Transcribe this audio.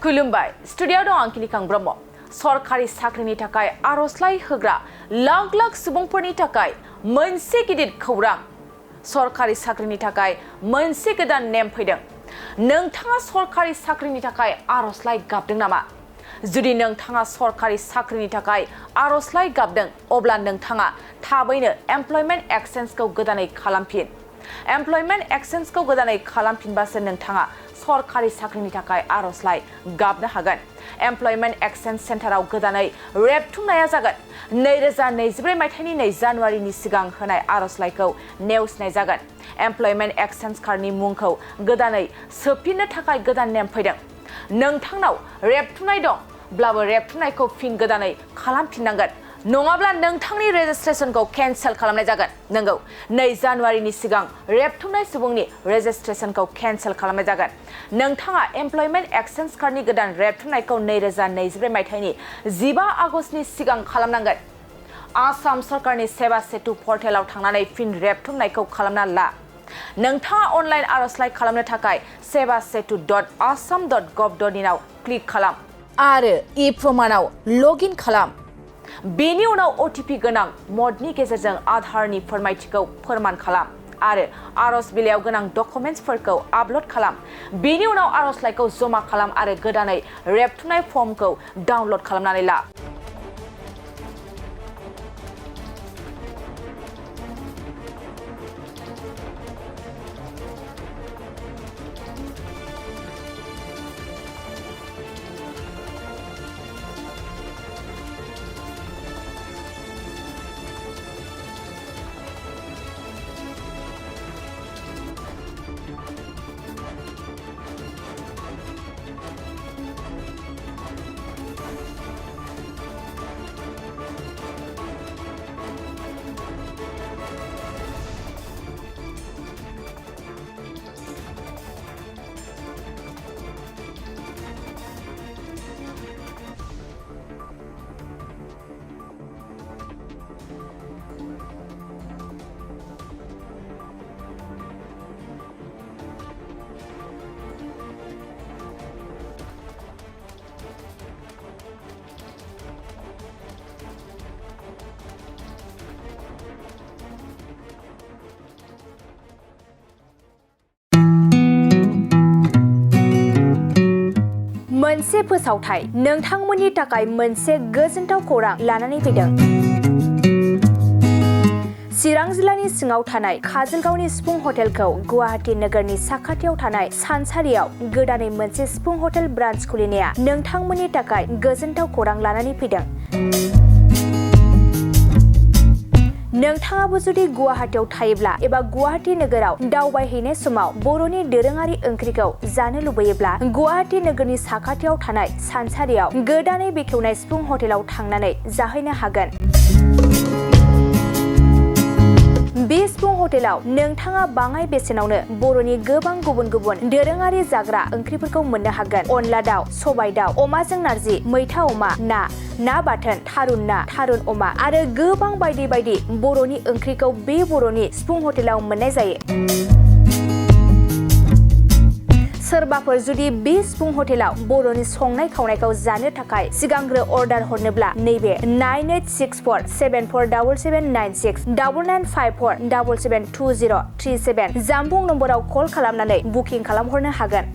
खुलुमबाय स्टुडियाव दं आं किलिकां ब्रह्म सरकारि साख्रिनि थाखाय आर'जलाइ होग्रा लाख लाख सुबुंफोरनि थाखाय मोनसे गिदिर खौरां सरकारि साख्रिनि थाखाय मोनसे गोदान नेम फैदों नोंथाङा सरकारि साख्रिनि थाखाय आर'जलाइ गाबदों नामा जुदि नोंथाङा सरकारि साख्रिनि थाखाय आर'जलाइ गाबदों अब्ला नोंथाङा थाबैनो एमप्लयमेन्ट एक्सचेन्जखौ गोदानै खालामफिन एमप्लयमेन्ट एक्सचेन्जखौ गोदानै खालामफिनबासो नोंथाङा सरकारि साख्रिनि थाखाय आर'जलाइ गाबनो हागोन एमप्लयमेन्ट एक्सचेन्ज सेन्टाराव गोदानै रेबथुमनाया जागोन 2024 मायथाइनि 2 जानुवारिनि सिगां होनाय आर'जलाइखौ नेवसिनाय जागोन एमप्लयमेन्ट एक्सचेन्ज कार्डनि मुंखौ गोदानै सोफिननो थाखाय गोदान नेम फैदों नोंथांनाव रेबथुमनाय दंब्लाबो रेबथुमनायखौ फिन गोदानै खालामफिननांगोन नङाब्ला नोंथांनि रेजिस्ट्रेशनखौ केन्सेल खालामनाय जागोन नंगौ 2 जानुवारिनि सिगां रेबथुमनाय सुबुंनि रेजिस्ट्रेशनखौ केन्सेल खालामनाय जागोन नोंथाङा एमप्लयमेन्ट एक्सचेन्ज कार्डनि गोदान रेबथुमनायखौ 2024 मायथाइनि 15 आगस्तनि सिगां खालामनांगोन आसाम सरकारनि सेवा सेतु पर्टेलाव थांनानै फिन रेबथुमनायखौ खालामना ला नोंथाङा अनलाइन आर'जलाइ खालामनो थाखाय sevasetu.assam.gov.in आव क्लिक खालाम आरो ई-प्रमानाव लगइन खालाम बेनि उनाव OTP गोनां मडनि गेजेरजों आधारनि फोरमायथिखौ फोरमान खालाम आरो आर'ज बिलाइयाव गोनां डकुमेन्ट्सफोरखौ आपल'ड खालाम बेनि उनाव आर'जलाइखौ जमा खालाम आरो गोदानै रेबथुमनाय फर्मखौ डाउनल'ड खालामनानै ला मोनसे फोसावथाय नोंथांमोननि थाखाय मोनसे गोजोनथाव खौरां लानानै फैदों चिरां जिल्लानि सिङाव थानाय काजलगावनि सिफुं हटेलखौ गुवाहाटी नोगोरनि साखाथियाव थानाय सानसारियाव गोदानै मोनसे सिफुं हटेल ब्रान्च खुलिनाया नोंथांमोननि थाखाय गोजोनथाव खौरां लानानै फैदों नोंथाङाबो जुदि गुवाहाटीयाव थायोब्ला एबा गुवाहाटी नोगोराव दावबायहैनाय समाव बर'नि दोरोङारि ओंख्रिखौ जानो लुबैयोब्ला गुवाहाटी नोगोरनि साखाथियाव थानाय सानसारियाव गोदानै बेखेवनाय सिफुं हटेलाव थांनानै जाहैनो हागोन बे सिफुं हटेलाव नोंथाङा बाङाय बेसेनावनो बर'नि गोबां गुबुन गुबुन दोरोङारि जाग्रा ओंख्रिफोरखौ मोननो हागोन अनला दाउ सबाय दाउ अमाजों नारजि मैथा अमा ना बाथोन थारुन अमा आरो गोबां बायदि बायदि बर'नि ओंख्रिखौ बे बर'नि सिफुं हटेलाव मोननाय जायो सोरबाफोर जुदि बे सिफुं हटेलाव बर'नि संनाय खावनायखौ जानो थाखाय सिगांग्रो अर्डार हरनोब्ला नैबे 9864747796 9954772037 जानबुं नम्बराव कल खालामनानै बुकिं खालामहरनो हागोन